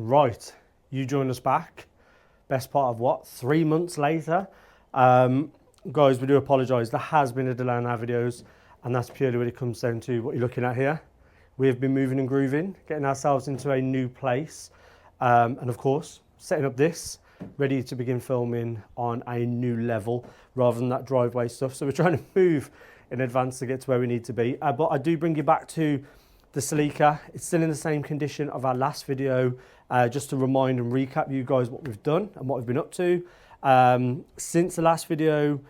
Right, you join us back. Best part of what? 3 months later. Guys, we do apologise. There has been a delay on our videos, and that's purely when it comes down to what you're looking at here. We have been moving and grooving, getting ourselves into a new place, and of course, setting up this, ready to begin filming on a new level rather than that driveway stuff. So we're trying to move in advance to get to where we need to be. But I do bring you back to the Celica. It's still in the same condition of our last video, just to remind and recap you guys what we've done and what we've been up to. Since the last video,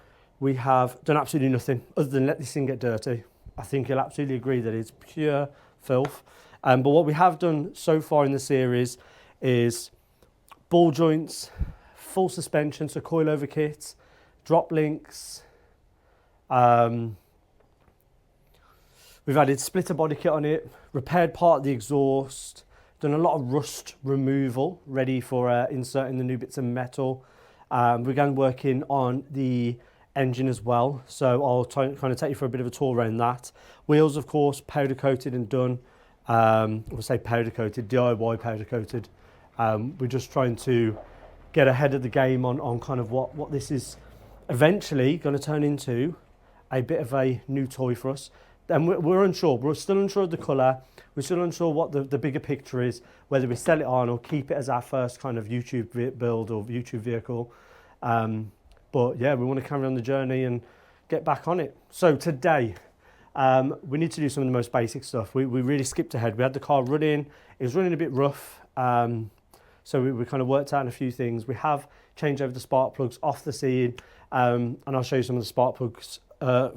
we have done absolutely nothing other than let this thing get dirty. I think you'll absolutely agree that it's pure filth. But what we have done so far in the series is ball joints, full suspension, so coilover kit, drop links. We've added splitter body kit on it, repaired part of the exhaust, done a lot of rust removal, ready for inserting the new bits of metal. We began working on the engine as well, so I'll kind of take you for a bit of a tour around that. Wheels, of course, powder coated and done. We'll say powder coated, DIY powder coated. We're just trying to get ahead of the game on kind of what this is eventually going to turn into, a bit of a new toy for us. And we're unsure. We're still unsure of the colour. We're still unsure what the bigger picture is, whether we sell it on or keep it as our first kind of YouTube build or YouTube vehicle. But yeah, we want to carry on the journey and get back on it. So today, we need to do some of the most basic stuff. We really skipped ahead. We had the car running. It was running a bit rough. So we kind of worked out a few things. We have changed over the spark plugs off the scene. And I'll show you some of the spark plugs.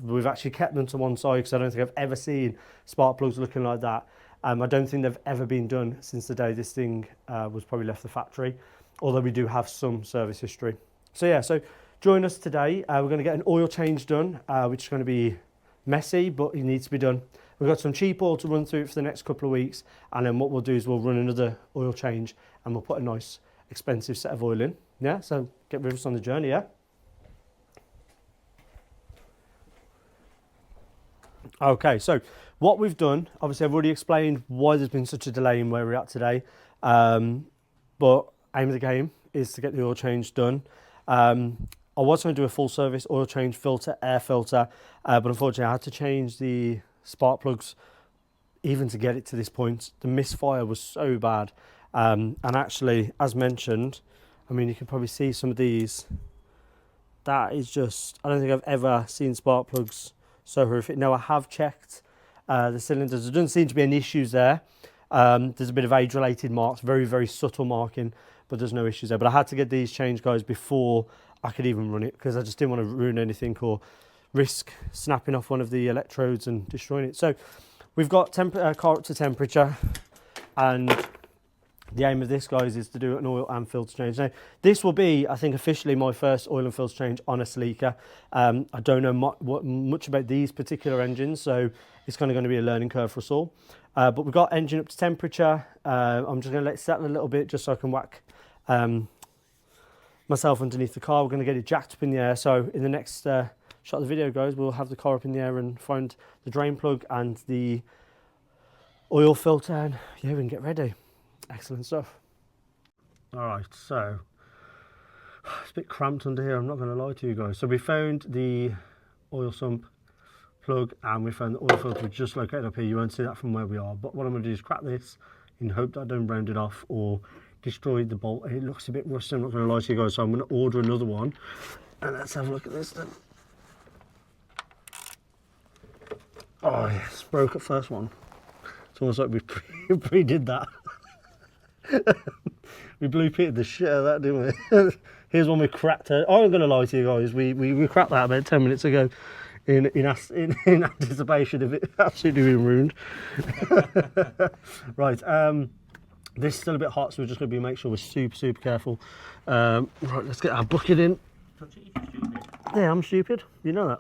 We've actually kept them to one side because I don't think I've ever seen spark plugs looking like that. I don't think they've ever been done since the day this thing was probably left the factory, although we do have some service history. So yeah, so join us today. We're going to get an oil change done, which is going to be messy, but it needs to be done. We've got some cheap oil to run through for the next couple of weeks, and then what we'll do is we'll run another oil change and we'll put a nice expensive set of oil in. Yeah, so get with us on the journey, yeah? Okay, so what we've done, obviously I've already explained why there's been such a delay in where we're at today, but aim of the game is to get the oil change done. I was going to do a full service oil change filter, air filter, but unfortunately I had to change the spark plugs even to get it to this point. The misfire was so bad, and actually, as mentioned, I mean, you can probably see some of these. That is just, I don't think I've ever seen spark plugs so horrific. Now I have checked the cylinders. There doesn't seem to be any issues there. There's a bit of age-related marks, very, very subtle marking, but there's no issues there. But I had to get these changed, guys, before I could even run it because I just didn't want to ruin anything or risk snapping off one of the electrodes and destroying it. So we've got car up to temperature, and the aim of this, guys, is to do an oil and filter change. Now, this will be, I think, officially my first oil and filter change on a Celica. I don't know much about these particular engines, so it's kind of going to be a learning curve for us all. But we've got engine up to temperature. I'm just going to let it settle a little bit just so I can whack myself underneath the car. We're going to get it jacked up in the air. So in the next shot of the video, guys, we'll have the car up in the air and find the drain plug and the oil filter, and yeah, we can get ready. Excellent stuff. All right, so it's a bit cramped under here, I'm not going to lie to you guys. So we found the oil sump plug and we found the oil filter just located up here. You won't see that from where we are, but what I'm going to do is crack this in hope that I don't round it off or destroy the bolt. It looks a bit rusty, I'm not going to lie to you guys, so I'm going to order another one. And let's have a look at this then. Oh yes, broke at first one. It's almost like we pre-did that. We blue pitted the shit out of that, didn't we? Here's one we cracked out. I'm going to lie to you guys, we cracked that about 10 minutes ago in anticipation of it absolutely being ruined. Right, this is still a bit hot, so we're just going to make sure we're super careful. Right, let's get our bucket in. Yeah, I'm stupid, you know that.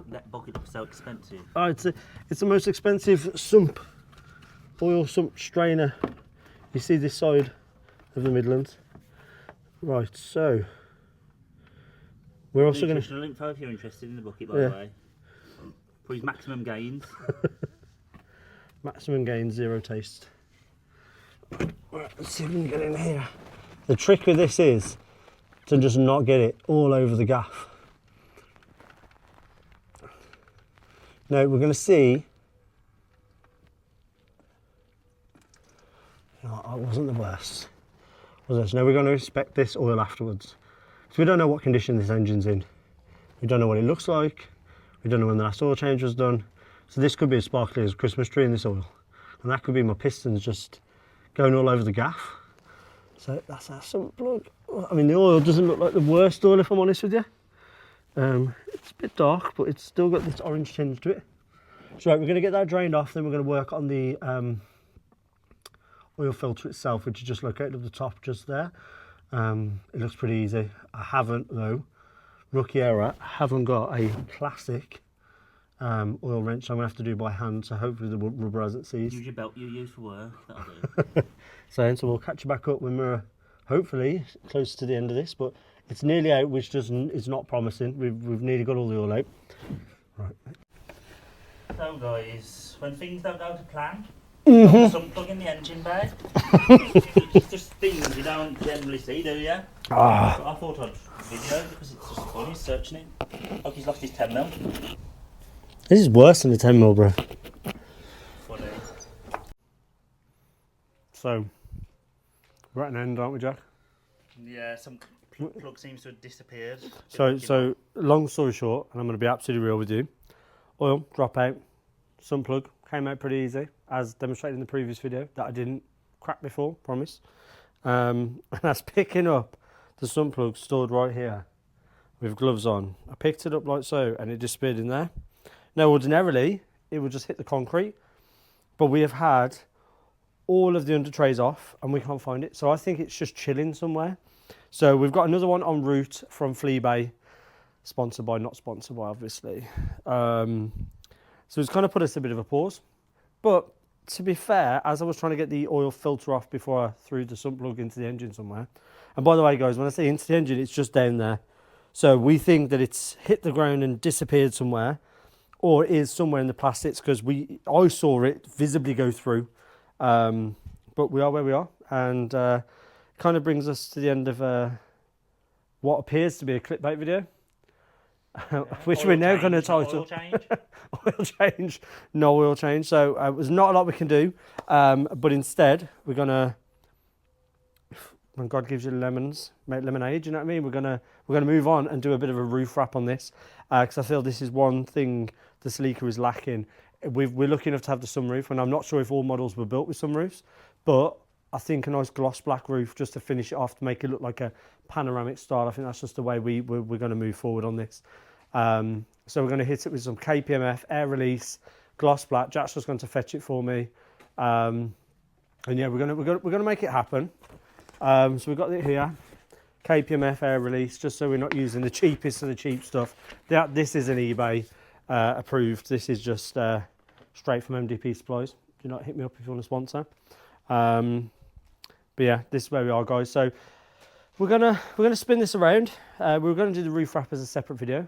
That bucket was so expensive. Oh, it's the most expensive sump, oil sump strainer you see this side of the Midlands. Right, so we're also going to... Nutritional info if you're interested in the bucket, by the way. For his maximum gains. Maximum gain, zero taste. Right, let's see if we can get in here. The trick with this is to just not get it all over the gaff. Now we're going to see. Oh, that wasn't the worst, was it? So now we're going to inspect this oil afterwards. So we don't know what condition this engine's in. We don't know what it looks like. We don't know when the last oil change was done. So this could be as sparkly as a Christmas tree in this oil. And that could be my pistons just going all over the gaff. So that's our sump plug. I mean, the oil doesn't look like the worst oil, if I'm honest with you. It's a bit dark, but it's still got this orange tinge to it. So right, we're going to get that drained off, then we're going to work on the oil filter itself, which is just located at the top just there. It looks pretty easy. I haven't, though, rookie error, I haven't got a plastic oil wrench, so I'm going to have to do by hand, so hopefully the rubber hasn't seized. Use your belt you use for work, that'll do. So we'll catch you back up when we're hopefully close to the end of this, but it's nearly out, which is not promising. We've nearly got all the oil out. Right. So guys, when things don't go to plan, put some plug in the engine bay. It's just things you don't generally see, do you? Ah. I thought I'd video it because it's just funny searching it. Look, he's lost his 10 mil. This is worse than the 10 mil, bro. Funny. So, we're at an end, aren't we, Jack? Yeah, some plug seems to have disappeared. So long story short, and I'm going to be absolutely real with you, oil, drop out, sump plug, came out pretty easy, as demonstrated in the previous video, that I didn't crack before, promise. And that's picking up the sump plug stored right here with gloves on. I picked it up like so, and it disappeared in there. Now, ordinarily, it would just hit the concrete, but we have had all of the under trays off, and we can't find it. So I think it's just chilling somewhere. So we've got another one en route from Fleabay, sponsored by, not sponsored by, obviously. So it's kind of put us a bit of a pause. But to be fair, as I was trying to get the oil filter off before I threw the sump plug into the engine somewhere, and by the way, guys, when I say into the engine, it's just down there. So we think that it's hit the ground and disappeared somewhere, or it is somewhere in the plastics, because I saw it visibly go through. But we are where we are, and kind of brings us to the end of what appears to be a clickbait video, which we're now going to title Oil change. Oil change, no oil change. So there's not a lot we can do, but instead we're going to, when God gives you lemons, make lemonade, you know what I mean? We're gonna move on and do a bit of a roof wrap on this, because I feel this is one thing the Celica is lacking. We're lucky enough to have the sunroof, and I'm not sure if all models were built with sunroofs, but I think a nice gloss black roof just to finish it off, to make it look like a panoramic style. I think that's just the way we're going to move forward on this. So we're going to hit it with some KPMF, air release, gloss black. Jack's just going to fetch it for me, and yeah, we're going to make it happen. So we've got it here, KPMF air release, just so we're not using the cheapest of the cheap stuff. This isn't eBay approved. This is just straight from MDP Supplies. Do not hit me up if you want to sponsor. But yeah, this is where we are, guys. So we're gonna spin this around. We were going to do the roof wrap as a separate video,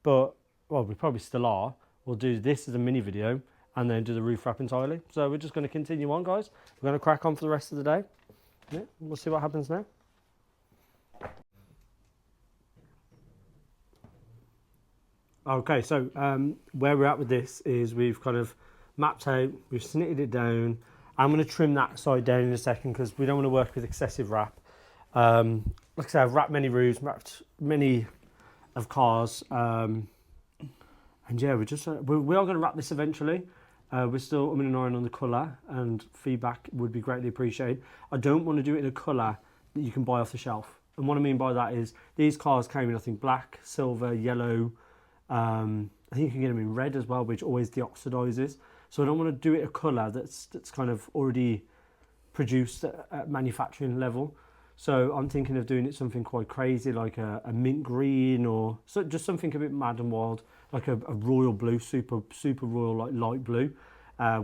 but well, we probably still are. We'll do this as a mini video and then do the roof wrap entirely. So we're just going to continue on, guys. We're going to crack on for the rest of the day. Yeah, we'll see what happens now. Okay, so where we're at with this is we've kind of mapped out, we've snitted it down. I'm going to trim that side down in a second because we don't want to work with excessive wrap. Like I said, I've wrapped many roofs, wrapped many of cars. And yeah, we are going to wrap this eventually. We're still umming and ahhing on the colour, and feedback would be greatly appreciated. I don't want to do it in a colour that you can buy off the shelf. And what I mean by that is these cars came in, I think, black, silver, yellow. I think you can get them in red as well, which always deoxidizes. So I don't want to do it a colour that's kind of already produced at manufacturing level. So I'm thinking of doing it something quite crazy, like a mint green, or just something a bit mad and wild, like a royal blue, super royal, like light blue,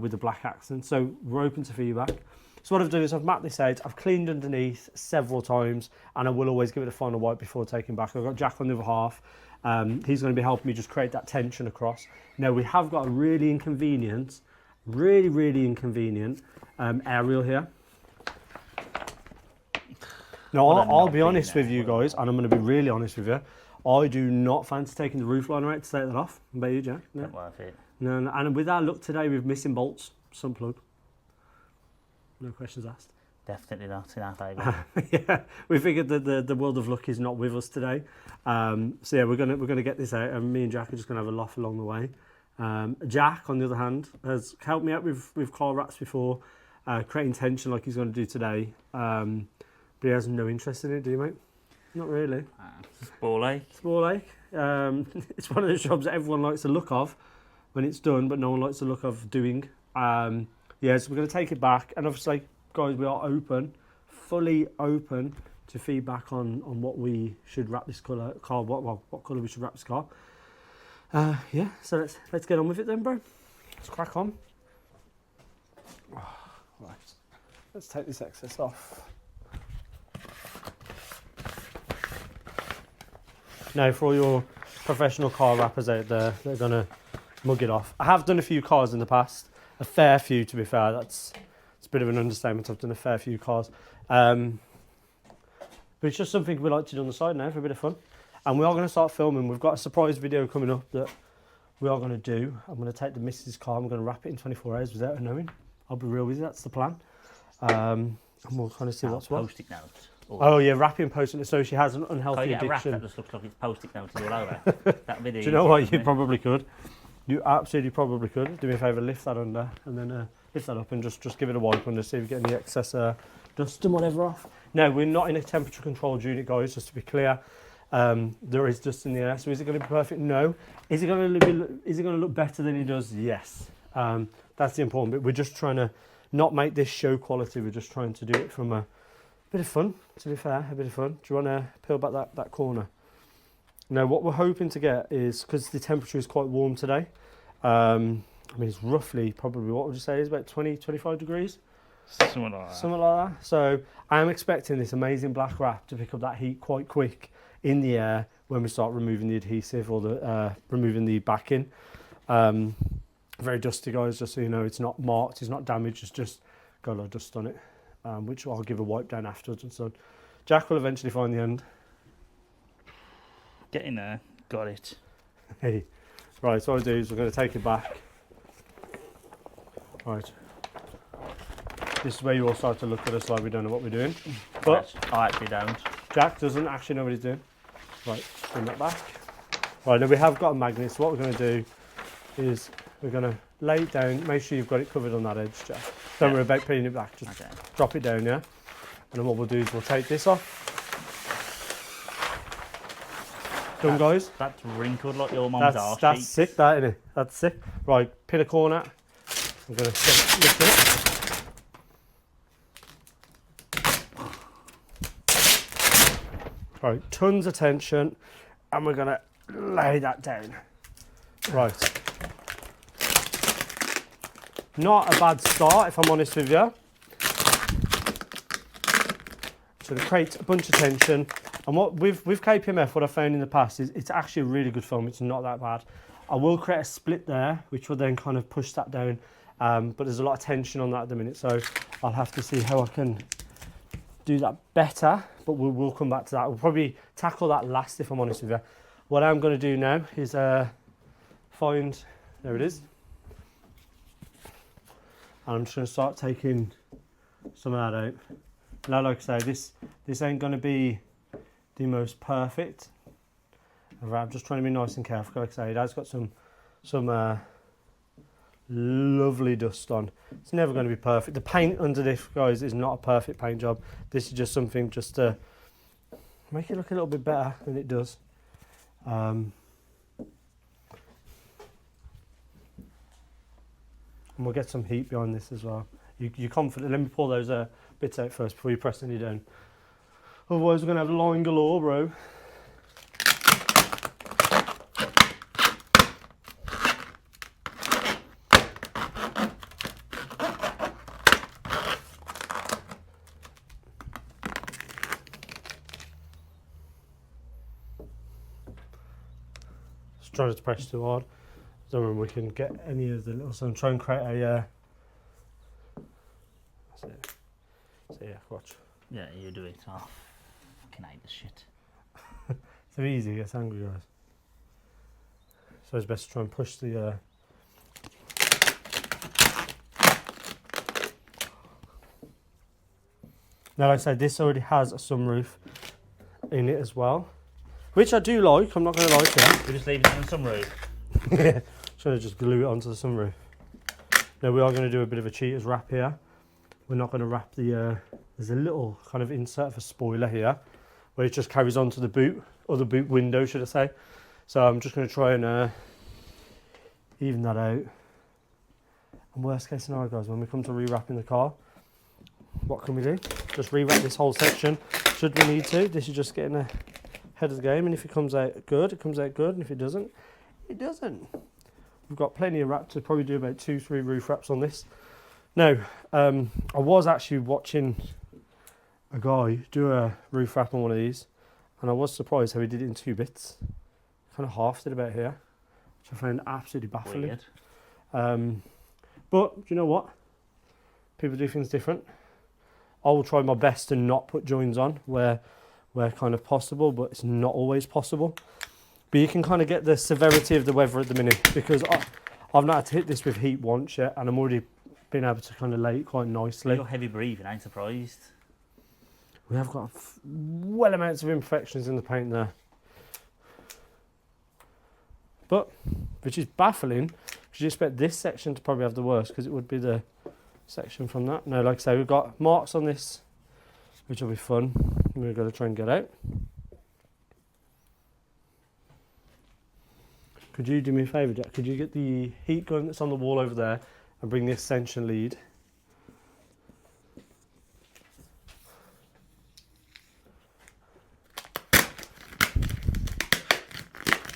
with a black accent. So we're open to feedback. So what I've done is I've mapped this out, I've cleaned underneath several times, and I will always give it a final wipe before taking back. I've got Jack on the other half. He's going to be helping me just create that tension across. Now we have got a really inconvenient aerial here. No, But I'm I'll not be being honest with there, you but I'm guys, and I'm going to be really honest with you. I do not fancy taking the roof liner out to take that off. What about you, Jack? No? not worth it. No, no. And with our luck today, with missing bolts, sump plug. No questions asked. Definitely not in our favour. Yeah, we figured that the world of luck is not with us today. So yeah, we're gonna get this out, and me and Jack are just gonna have a laugh along the way. Jack, on the other hand, has helped me out with car wraps before, creating tension like he's going to do today. But he has no interest in it, do you, mate? Not really. It's ball ache. It's more like it's one of those jobs that everyone likes the look of when it's done, but no one likes the look of doing. Yeah, so we're going to take it back, and obviously, guys, we are open, fully open to feedback on what we should wrap this car. What colour we should wrap this car. Yeah, so let's get on with it then, bro. Let's crack on. Right, let's take this excess off. Now, for all your professional car wrappers out there, they're gonna mug it off. I have done a few cars in the past, a fair few to be fair. It's a bit of an understatement. I've done a fair few cars, but it's just something we like to do on the side now for a bit of fun. And we are going to start filming. We've got a surprise video coming up that we are going to do. I'm going to take the missus' car. I'm going to wrap it in 24 hours without her knowing. I'll be real with you. That's the plan. And we'll kind of see what's what. Post-it notes. Oh yeah, wrapping post-it. So she has an unhealthy Can you get a wrap addiction. that just looks like it's post-it notes all over? That'd be the Do you know easiest, what? You wouldn't it? probably could. You absolutely probably could. Do me a favour, lift that under, and then lift that up, and just give it a wipe under, see if you get any excess dust and whatever off. No, we're not in a temperature controlled unit, guys. Just to be clear, there is dust in the air. So is it going to be perfect? No. Is it going to look better than it does? Yes. That's the important bit. We're just trying to not make this show quality. We're just trying to do it from a bit of fun. To be fair, a bit of fun. Do you want to peel back that corner? Now, what we're hoping to get is, because the temperature is quite warm today, I mean, it's roughly, probably, what would you say, is about 20, 25 degrees? Something like that. Something like that. So I am expecting this amazing black wrap to pick up that heat quite quick in the air when we start removing the adhesive or removing the backing. Very dusty, guys, just so you know. It's not marked, it's not damaged, it's just got a lot of dust on it, which I'll give a wipe down afterwards and so. Jack will eventually find the end. Get in there. Got it. Hey, right, so what I do is we're going to take it back. Right. This is where you all start to look at us like we don't know what we're doing. But I actually don't. Jack doesn't actually know what he's doing. Right, bring that back. Right, now we have got a magnet, so what we're going to do is we're going to lay it down. Make sure you've got it covered on that edge, Jack. Don't worry about putting it back, just drop it down, yeah? And then what we'll do is we'll take this off. Done, guys? That's wrinkled like your mum's arse That's cheeks. sick, that, isn't it? That's sick. Right, pin a corner. I'm going to lift it up. Right, tons of tension, and we're going to lay that down. Right. Not a bad start, if I'm honest with you. So it creates a bunch of tension. And what with KPMF, what I found in the past is it's actually a really good film. It's not that bad. I will create a split there, which will then kind of push that down. But there's a lot of tension on that at the minute, so I'll have to see how I can do that better. But we'll come back to that. We'll probably tackle that last, if I'm honest with you. What I'm going to do now is find, there it is. And I'm just going to start taking some of that out. Now, like I say, this ain't going to be the most perfect. I'm just trying to be nice and careful. Like I say, it has got some lovely dust on. It's never going to be perfect. The paint under this, guys, is not a perfect paint job. This is just something just to make it look a little bit better than it does. And we'll get some heat behind this as well. You're confident. Let me pull those bits out first before you press any down. Otherwise, we're going to have line galore, bro. Just trying to press too hard. Don't remember we can get any of the little. So I'm trying to create a. That's it. So yeah, watch. Yeah, you do it. Oh. Fucking hate this shit. So easy, gets angry, guys. So it's best to try and push the. Now, like I said, this already has a sunroof in it as well, which I do like. I'm not going to lie to you. We just leave it on some road. Trying to just glue it onto the sunroof. Now we are going to do a bit of a cheater's wrap here. We're not going to wrap the. There's a little kind of insert of a spoiler here, where it just carries on to the boot, or the boot window, should I say. So I'm just going to try and even that out. And worst case scenario, guys, when we come to rewrapping the car, what can we do? Just rewrap this whole section, should we need to. This is just getting ahead of the game, and if it comes out good, it comes out good, and if it doesn't, it doesn't. We've got plenty of wrap to probably do about 2-3 roof wraps on this. Now, I was actually watching a guy do a roof wrap on one of these, and I was surprised how he did it in 2 bits. Kind of halved it about here, which I found absolutely baffling. But do you know what? People do things different. I will try my best to not put joins on where kind of possible, but it's not always possible. But you can kind of get the severity of the weather at the minute, because I've not had to hit this with heat once yet, and I'm already been able to kind of lay it quite nicely. You're heavy breathing, I ain't surprised. We have got well amounts of imperfections in the paint there. But, which is baffling, because you expect this section to probably have the worst, because it would be the section from that. No, like I say, we've got marks on this, which will be fun. We're going to try and get out. Could you do me a favour, Jack? Could you get the heat gun that's on the wall over there and bring the ascension lead?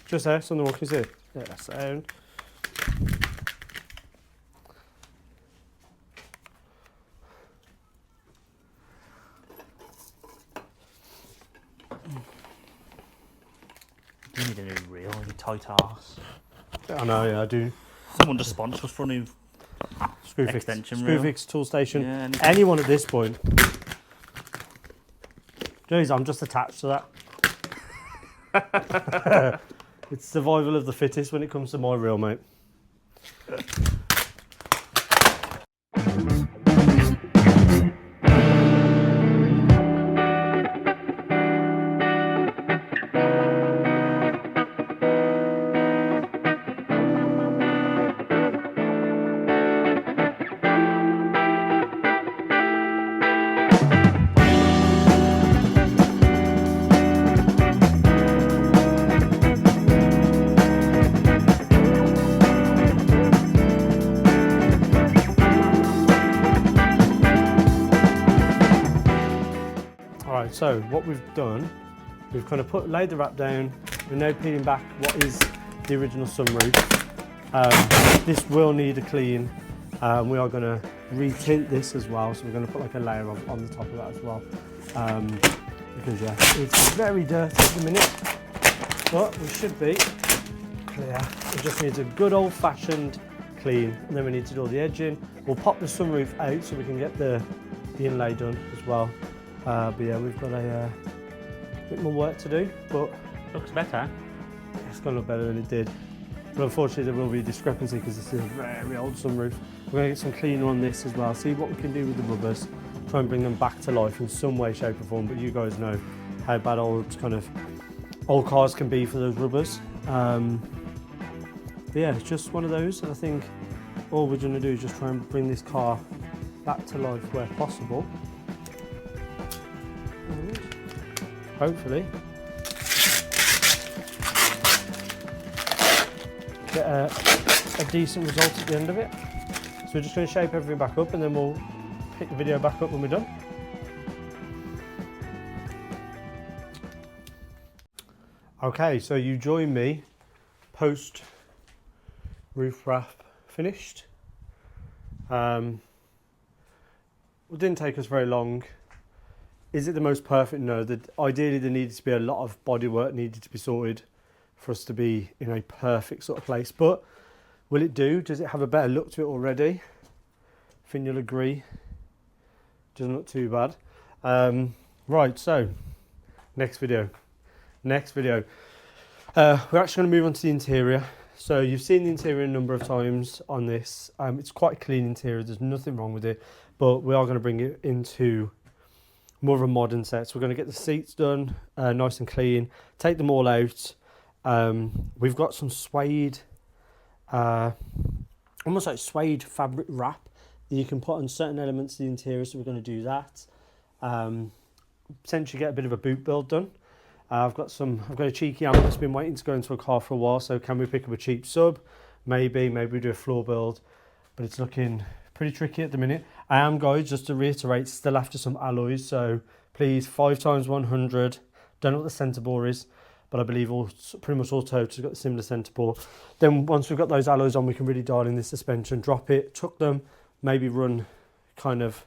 Just there, so no one can see. Yeah, that's sound. You need a new reel, you tight arse. I know, yeah, I do. Someone just sponsor us for a new Screw fix, extension screw reel. fix, tool station. Yeah, Anyone at this point. Jeez, I'm just attached to that. It's survival of the fittest when it comes to my reel, mate. So what we've done, we've kind of laid the wrap down. We're now peeling back what is the original sunroof. This will need a clean. We are going to retint this as well, so we're going to put like a layer on the top of that as well. Because yeah, it's very dirty at the minute, but we should be clear. It just needs a good old-fashioned clean, and then we need to do all the edging. We'll pop the sunroof out so we can get the inlay done as well. But yeah, we've got a bit more work to do, but Looks better. it's going to look better than it did. But unfortunately there will be a discrepancy because this is a very old sunroof. We're going to get some cleaner on this as well, see what we can do with the rubbers, try and bring them back to life in some way, shape or form, but you guys know how bad old cars can be for those rubbers. But yeah, it's just one of those, and I think all we're going to do is just try and bring this car back to life where possible. And hopefully get a decent result at the end of it. So we're just going to shape everything back up and then we'll pick the video back up when we're done. Okay, so you join me post roof wrap finished. It didn't take us very long. Is it the most perfect? No. Ideally there needed to be a lot of bodywork needed to be sorted for us to be in a perfect sort of place. But will it do? Does it have a better look to it already? I think you'll agree. Doesn't look too bad. Right, so Next video. We're actually going to move on to the interior. So you've seen the interior a number of times on this. It's quite a clean interior. There's nothing wrong with it, but we are going to bring it into more of a modern set. So we're going to get the seats done nice and clean, take them all out. We've got some suede, almost like suede fabric wrap that you can put on certain elements of the interior. So we're going to do that. Potentially get a bit of a boot build done. I've got a cheeky amp that's been waiting to go into a car for a while, so can we pick up a cheap sub? Maybe we do a floor build, but it's looking pretty tricky at the minute. I am, guys, just to reiterate, still after some alloys, so please, 5x100, don't know what the centre bore is, but I believe pretty much all Toyotas have got the similar centre bore. Then once we've got those alloys on, we can really dial in this suspension, drop it, tuck them, maybe run kind of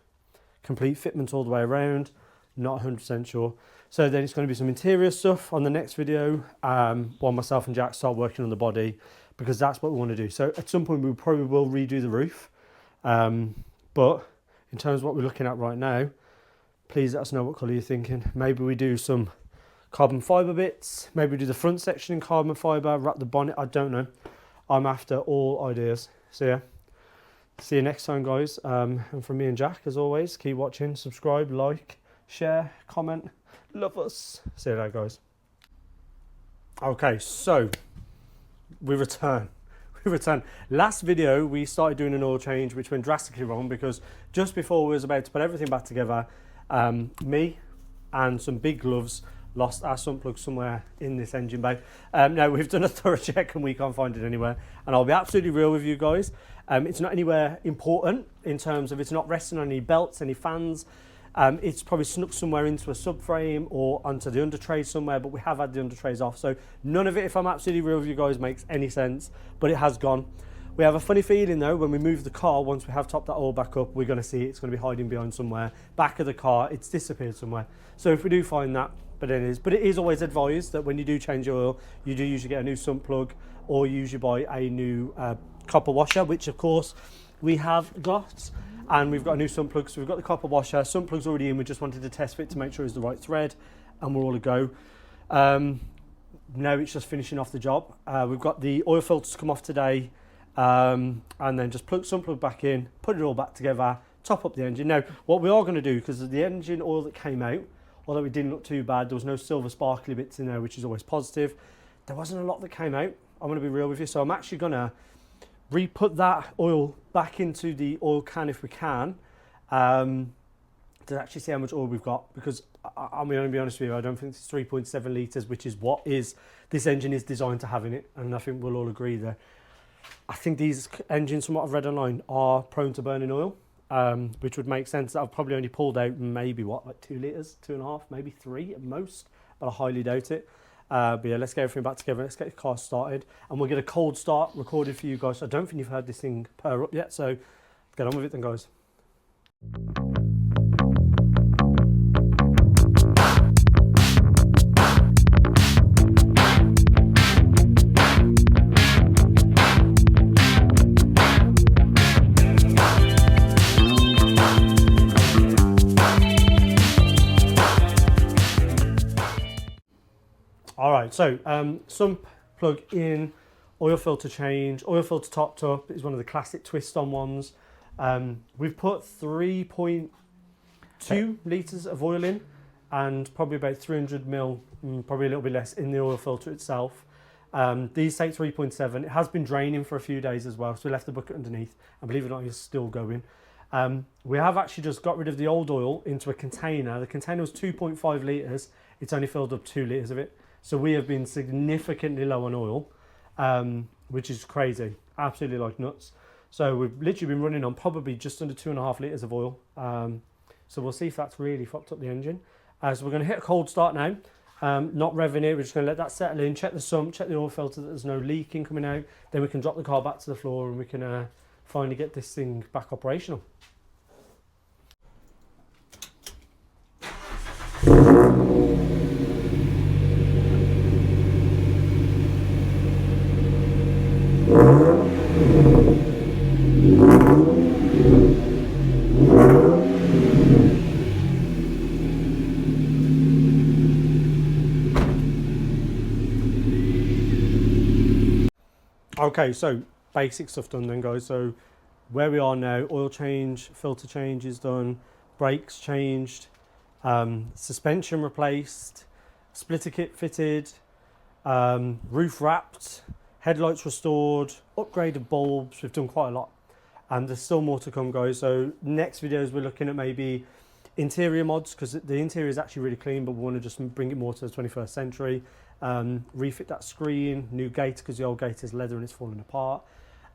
complete fitment all the way around, not 100% sure. So then it's going to be some interior stuff on the next video while myself and Jack start working on the body, because that's what we want to do. So at some point we probably will redo the roof. But in terms of what we're looking at right now, please let us know what colour you're thinking. Maybe we do some carbon fibre bits. Maybe we do the front section in carbon fibre, wrap the bonnet. I don't know. I'm after all ideas. So yeah, see you next time, guys. And from me and Jack, as always, keep watching, subscribe, like, share, comment. Love us. See you later, guys. Okay, so we return. Last video we started doing an oil change, which went drastically wrong because just before we was about to put everything back together, me and some big gloves lost our sump plug somewhere in this engine bay. Now we've done a thorough check and we can't find it anywhere, and I'll be absolutely real with you guys. It's not anywhere important in terms of it's not resting on any belts, any fans. It's probably snuck somewhere into a subframe or onto the under tray somewhere, but we have had the under trays off. So none of it, if I'm absolutely real with you guys, makes any sense, but it has gone. We have a funny feeling though, when we move the car, once we have topped that oil back up, we're going to see it's going to be hiding behind somewhere. Back of the car, it's disappeared somewhere. So if we do find that, but it is always advised that when you do change your oil, you do usually get a new sump plug or usually buy a new copper washer, which of course we have got. And we've got a new sump plug, so we've got the copper washer. Sump plug's already in, we just wanted to test fit to make sure it's the right thread, and we're all a go. Now it's just finishing off the job. We've got the oil filters come off today, and then just plug sump plug back in, put it all back together, top up the engine. Now, what we are going to do, because of the engine oil that came out, although it didn't look too bad, there was no silver sparkly bits in there, which is always positive. There wasn't a lot that came out, I'm going to be real with you, so I'm actually going to re-put that oil back into the oil can if we can, to actually see how much oil we've got, because I'm going to be honest with you, I don't think it's 3.7 litres, which is what this engine is designed to have in it, and I think we'll all agree there. I think these engines, from what I've read online, are prone to burning oil, which would make sense. I've probably only pulled out maybe like 2 litres, 2.5, maybe 3 at most, but I highly doubt it. But yeah, let's get everything back together, let's get the car started, and we'll get a cold start recorded for you guys. I don't think you've heard this thing purr up yet, so let's get on with it then, guys. All right, so sump plug in, oil filter change, oil filter topped up. It's one of the classic twist-on ones. We've put 3.2 litres of oil in and probably about 300 mil, probably a little bit less, in the oil filter itself. These take 3.7. It has been draining for a few days as well, so we left the bucket underneath, and believe it or not, it's still going. We have actually just got rid of the old oil into a container. The container was 2.5 litres. It's only filled up 2 litres of it. So we have been significantly low on oil, which is crazy, absolutely like nuts. So we've literally been running on probably just under 2.5 litres of oil. So we'll see if that's really fucked up the engine. So we're going to hit a cold start now, not revving it. We're just going to let that settle in, check the sump, check the oil filter that there's no leaking coming out. Then we can drop the car back to the floor and we can finally get this thing back operational. Okay, so basic stuff done then, guys. So where we are now, oil change, filter change is done, brakes changed, suspension replaced, splitter kit fitted, roof wrapped, headlights restored, upgraded bulbs. We've done quite a lot, and there's still more to come, guys. So next videos we're looking at maybe interior mods, because the interior is actually really clean, but we want to just bring it more to the 21st century. Refit that screen, new gate, because the old gate is leather and it's falling apart.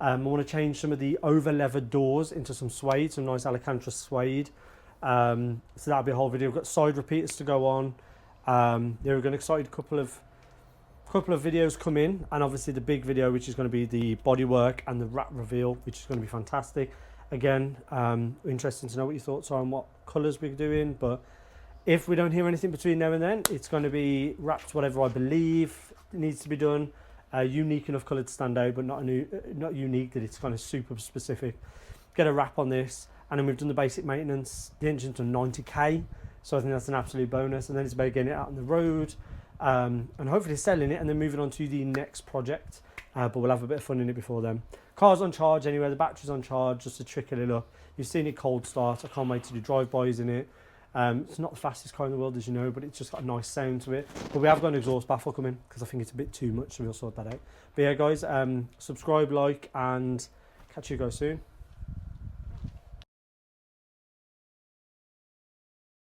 I want to change some of the over levered doors into some suede, some nice Alcantara suede. So that'll be a whole video. We've got side repeaters to go on. Yeah, we're going to excited a couple of videos come in, and obviously the big video, which is going to be the bodywork and the wrap reveal, which is going to be fantastic. Again, interesting to know what your thoughts are on what colours we're doing, but if we don't hear anything between now and then, it's going to be wrapped whatever I believe needs to be done. Unique enough colour to stand out, but not unique that it's kind of super specific. Get a wrap on this, and then we've done the basic maintenance. The engine's done 90k, so I think that's an absolute bonus. And then it's about getting it out on the road, and hopefully selling it, and then moving on to the next project. But we'll have a bit of fun in it before then. Car's on charge anyway. The battery's on charge, just to trick it a little up. You've seen it cold start. I can't wait to do drive-bys in it. It's not the fastest car in the world, as you know, but it's just got a nice sound to it. But we have got an exhaust baffle coming, because I think it's a bit too much, so we'll sort that out. But yeah, guys, subscribe, like, and catch you guys soon.